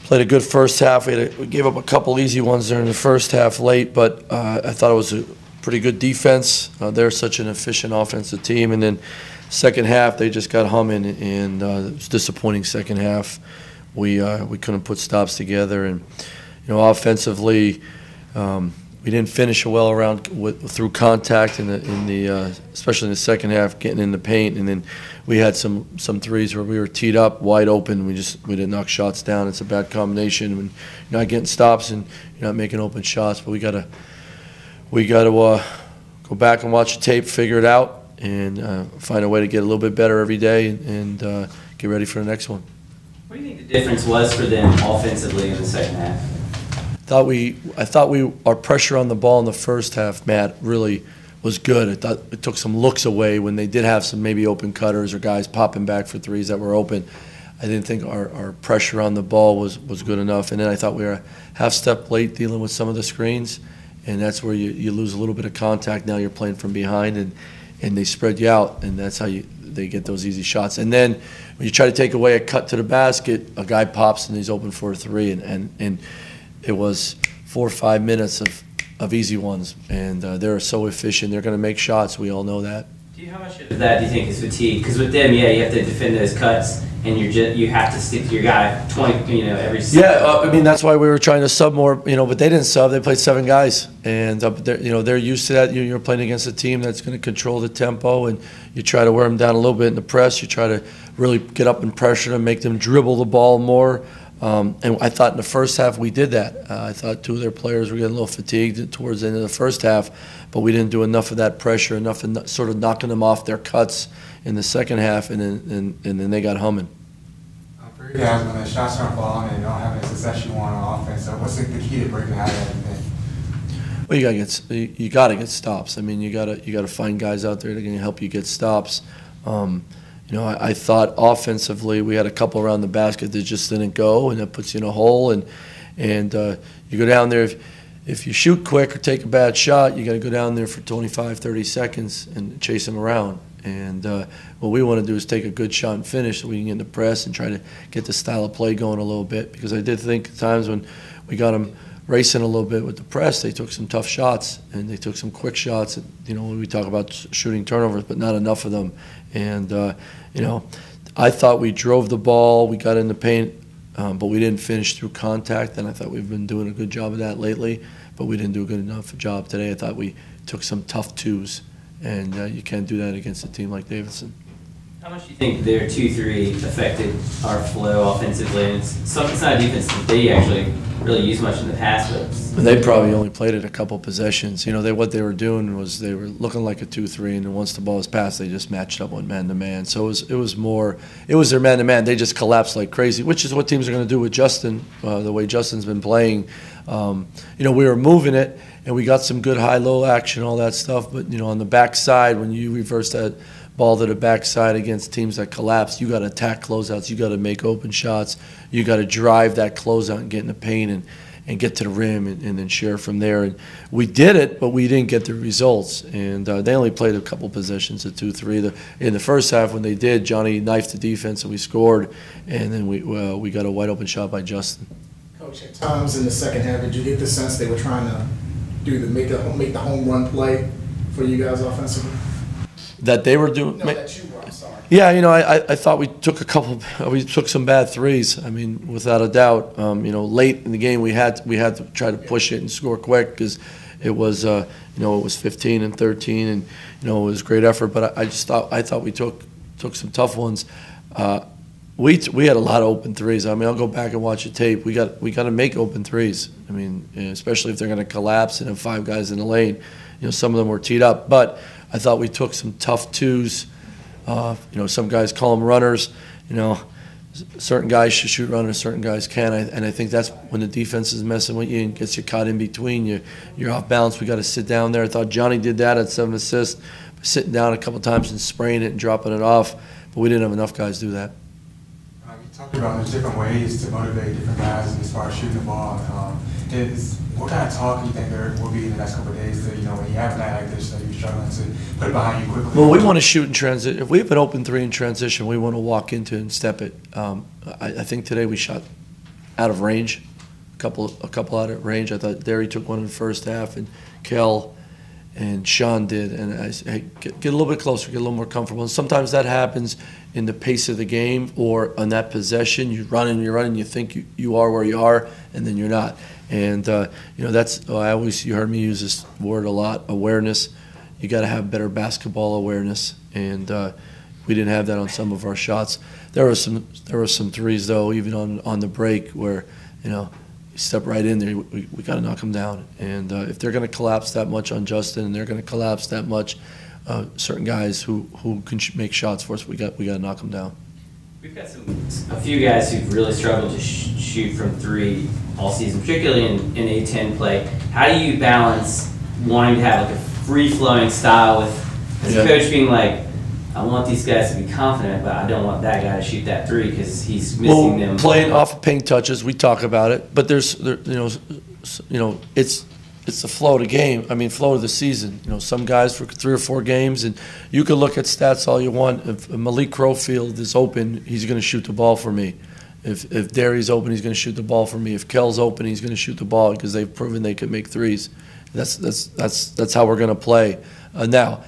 played a good first half. We gave up a couple easy ones during the first half late, but I thought it was a pretty good defense. They're such an efficient offensive team. And then second half, they just got humming, and it was disappointing second half. We couldn't put stops together, and offensively, we didn't finish well through contact especially in the second half, getting in the paint, and then we had some threes where we were teed up wide open. We didn't knock shots down. It's a bad combination when you're not getting stops and you're not making open shots. But we got to go back and watch the tape, figure it out, and find a way to get a little bit better every day and get ready for the next one. What do you think the difference was for them offensively in the second half? I thought our pressure on the ball in the first half, Matt, really was good. I thought it took some looks away when they did have some maybe open cutters or guys popping back for threes that were open. I didn't think our pressure on the ball was good enough. And then I thought we were a half step late dealing with some of the screens, and that's where you lose a little bit of contact. Now you're playing from behind, and they spread you out, and that's how they get those easy shots. And then when you try to take away a cut to the basket, a guy pops and he's open for a three, and it was 4 or 5 minutes of easy ones, and they're so efficient. They're going to make shots. We all know that. How much of that do you think is fatigue? Because with them, you have to defend those cuts, and you have to stick to your guy 20, every. Yeah, I mean that's why we were trying to sub more, but they didn't sub. They played 7 guys, and they're used to that. You're playing against a team that's going to control the tempo, and you try to wear them down a little bit in the press. You try to really get up and pressure them, make them dribble the ball more. And I thought in the first half we did that. I thought 2 of their players were getting a little fatigued towards the end of the first half, but we didn't do enough of that pressure, enough of sort of knocking them off their cuts in the second half, and then they got humming. For you guys, when the shots aren't falling and you don't have the success you want on offense, so what's the key to breaking out of that? Well, you got to get stops. I mean, you got to find guys out there that are going to help you get stops. I thought offensively we had a couple around the basket that just didn't go, and that puts you in a hole. And you go down there, if you shoot quick or take a bad shot, you got to go down there for 25, 30 seconds and chase them around. And what we want to do is take a good shot and finish so we can get in the press and try to get the style of play going a little bit. Because I did think at times when we got them racing a little bit with the press, they took some tough shots, and they took some quick shots. When we talk about shooting turnovers, but not enough of them. And I thought we drove the ball, we got in the paint, but we didn't finish through contact. And I thought we've been doing a good job of that lately, but we didn't do a good enough job today. I thought we took some tough twos, and you can't do that against a team like Davidson. How much do you think their 2-3 affected our flow offensively? And it's not a defense that they actually really used much in the past, but they probably only played it a couple possessions. What they were doing was they were looking like a 2-3, and then once the ball was passed, they just matched up with man-to-man. So it was their man-to-man. They just collapsed like crazy, which is what teams are going to do with Justin, the way Justin's been playing. We were moving it, and we got some good high-low action, all that stuff. But, on the backside, when you reverse that ball to the backside against teams that collapse, you got to attack closeouts, you got to make open shots, you got to drive that closeout and get in the paint and get to the rim and then share from there. And we did it, but we didn't get the results. And they only played a couple possessions at 2-3. In the first half, when they did, Johnny knifed the defense and we scored, and then we got a wide open shot by Justin. Coach, at times in the second half, did you get the sense they were trying to make the home run play for you guys offensively? That they were doing? No, that you were, I'm sorry. Yeah, I thought we took some bad threes. I mean, without a doubt. Late in the game we had to try to push it and score quick because it was it was 15 and 13, and it was a great effort. But I thought we took some tough ones. We had a lot of open threes. I mean, I'll go back and watch the tape. We got to make open threes. I mean, especially if they're going to collapse and have 5 guys in the lane. Some of them were teed up, but I thought we took some tough twos. Some guys call them runners. Certain guys should shoot runners, certain guys can't. And I think that's when the defense is messing with you and gets you caught in between. You're off balance. We got to sit down there. I thought Johnny did that at 7 assists, sitting down a couple times and spraying it and dropping it off. But we didn't have enough guys do that. You talked about there's different ways to motivate different guys as far as shooting the ball. What kind of talk do you think there will be in the next couple of days that, when you have a night like this that you're struggling to put it behind you quickly? Well, we want to shoot in transition. If we have an open 3 in transition, we want to walk into it and step it. I think today we shot out of range, a couple out of range. I thought Derry took one in the first half, and Kel and Sean did, and I said, hey, get a little bit closer, get a little more comfortable. And sometimes that happens in the pace of the game or on that possession. You're running, you think you are where you are, and then you're not. And that's you heard me use this word a lot, awareness. You got to have better basketball awareness, and we didn't have that on some of our shots. There were some threes though, even on the break where you step right in there. We got to knock them down. And if they're going to collapse that much on Justin, and they're going to collapse that much, certain guys who can make shots for us, we got to knock them down. We've got a few guys who've really struggled to shoot from three all season, particularly in A10 play. How do you balance wanting to have like a free-flowing style with as a coach being like, I want these guys to be confident, but I don't want that guy to shoot that three because he's missing them. Playing off of paint touches, we talk about it, but it's the flow of the game. I mean, flow of the season. Some guys for 3 or 4 games, and you can look at stats all you want. If Malik Crowfield is open, he's going to shoot the ball for me. If Derry's open, he's going to shoot the ball for me. If Kel's open, he's going to shoot the ball because they've proven they can make threes. That's how we're going to play. Now,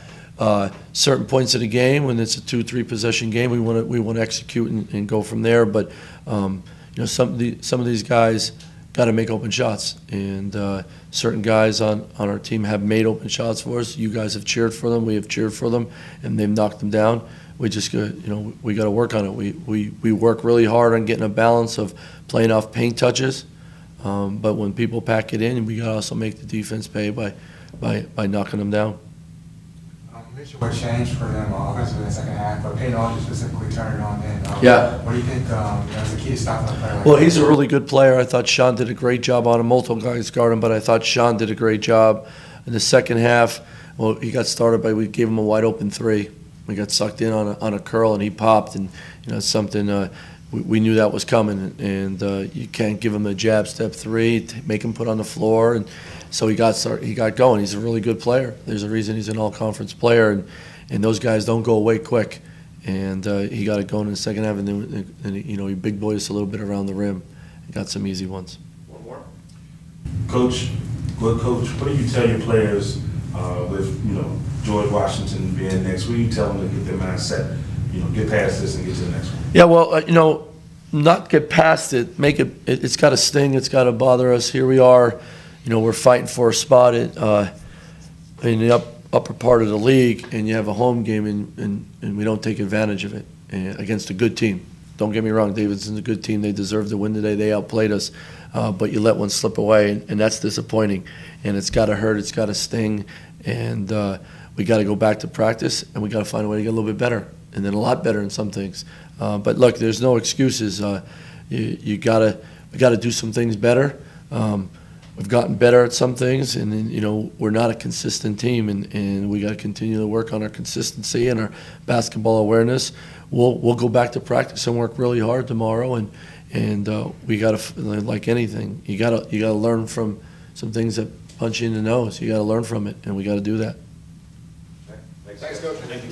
certain points of the game, when it's a 2-3 possession game, we want to execute and go from there. But some of these guys got to make open shots, and certain guys on our team have made open shots for us. You guys have cheered for them. We have cheered for them, and they've knocked them down. We just we got to work on it. We work really hard on getting a balance of playing off paint touches, but when people pack it in, we got to also make the defense pay by knocking them down. What changed for them offensively in the second half, but Peyton Aldridge specifically turned it on then. What do you think is the key to stopping a player like that? He's a really good player. I thought Sean did a great job on him. Multiple guys guard him, but I thought Sean did a great job. In the second half, he got started by we gave him a wide open three. We got sucked in on a curl, and he popped, and something we knew that was coming, and you can't give him a jab step three, make him put on the floor, and so he got going. He's a really good player. There's a reason he's an all-conference player, and those guys don't go away quick. And he got it going in the second half, and then he big boyed us a little bit around the rim and got some easy ones. One more. Coach, what do you tell your players with George Washington being next? What do you tell them to get their mindset, get past this and get to the next one? Yeah, well, not get past it. Make it. It's got to sting. It's got to bother us. Here we are. We're fighting for a spot in the upper part of the league, and you have a home game, and we don't take advantage of it against a good team. Don't get me wrong, Davidson's a good team. They deserve to win today. They outplayed us, but you let one slip away, and that's disappointing. And it's got to hurt. It's got to sting, and we got to go back to practice, and we got to find a way to get a little bit better, and then a lot better in some things. But look, there's no excuses. We got to do some things better. We've gotten better at some things, and then, we're not a consistent team, and we got to continue to work on our consistency and our basketball awareness. We'll go back to practice and work really hard tomorrow, and we got to, like anything, you got to learn from some things that punch you in the nose. You got to learn from it, and we got to do that. Thanks, Coach. Thank you.